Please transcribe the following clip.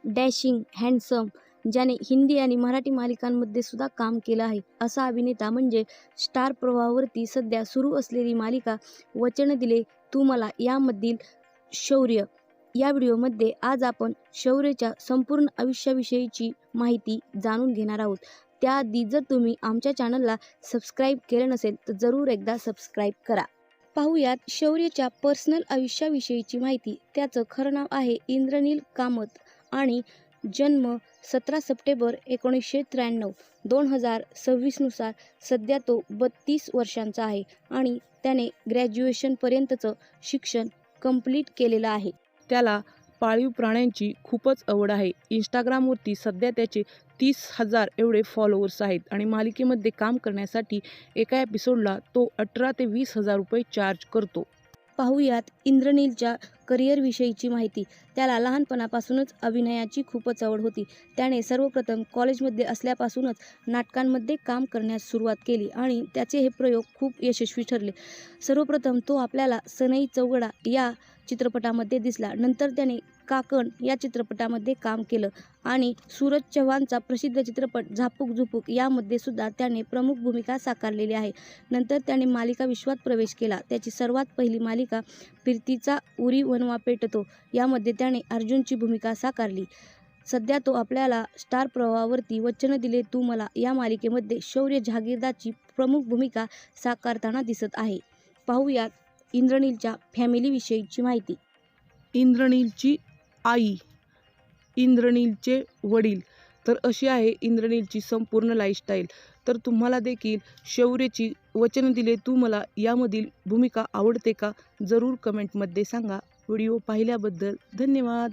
Dashing, handsome, ज्याने हिंदी आणि मराठी मालिकांमध्ये सुद्धा काम केलं आहे असा अभिनेता म्हणजे स्टार प्रवाहावरती सध्या सुरू असलेली मालिका वचन दिले तू मला यामधील शौर्य. या व्हिडिओमध्ये आज आपण शौर्यच्या संपूर्ण आयुष्याविषयीची माहिती जाणून घेणार आहोत. त्याआधी जर तुम्ही आमच्या चॅनलला सबस्क्राईब केलं नसेल तर जरूर एकदा सबस्क्राईब करा. पाहूयात शौर्यच्या पर्सनल आयुष्याविषयीची माहिती. त्याचं खरं नाव आहे इंद्रनील कामत आणि जन्म 17 सप्टेंबर 1993. 2026 नुसार सध्या तो 32 वर्षांचा आहे आणि त्याने ग्रॅज्युएशनपर्यंतचं शिक्षण कंप्लीट केलेलं आहे. त्याला पाळीव प्राण्यांची खूपच आवड आहे. इंस्टाग्रामवरती सध्या त्याचे 30,000 एवढे फॉलोअर्स आहेत आणि मालिकेमध्ये काम करण्यासाठी एका एपिसोडला तो 18,000 ते 20,000 रुपये चार्ज करतो. पाहूयात इंद्रनीलच्या करिअरविषयीची माहिती. त्याला लहानपणापासूनच अभिनयाची खूपच आवड होती. त्याने सर्वप्रथम कॉलेजमध्ये असल्यापासूनच नाटकांमध्ये काम करण्यास सुरुवात केली आणि त्याचे हे प्रयोग खूप यशस्वी ठरले. सर्वप्रथम तो आपल्याला सनई चौघडा या चित्रपटामध्ये दिसला. नंतर त्याने काकण या चित्रपटामध्ये काम केलं आणि सूरज चव्हाणचा प्रसिद्ध चित्रपट झापूक झुपूक यामध्ये सुद्धा त्याने प्रमुख भूमिका साकारलेली आहे. नंतर त्याने मालिका विश्वात प्रवेश केला. त्याची सर्वात पहिली मालिका फिरतीचा उरी वनवा पेटतो यामध्ये त्याने अर्जुनची भूमिका साकारली. सध्या तो आपल्याला स्टार प्रवाहावरती वचन दिले तू मला या मालिकेमध्ये शौर्य जहागीरदारची प्रमुख भूमिका साकारताना दिसत आहे. पाहूयात इंद्रनीलच्या फॅमिलीविषयीची माहिती. इंद्रनीलची आई, इंद्रनीलचे वडील, तर अशी आहे इंद्रनीलची संपूर्ण लाईफस्टाईल. तर तुम्हाला देखील शौर्यची वचन दिले तू मला यामधील भूमिका आवडते का? जरूर कमेंटमध्ये सांगा. व्हिडिओ पाहिल्याबद्दल धन्यवाद.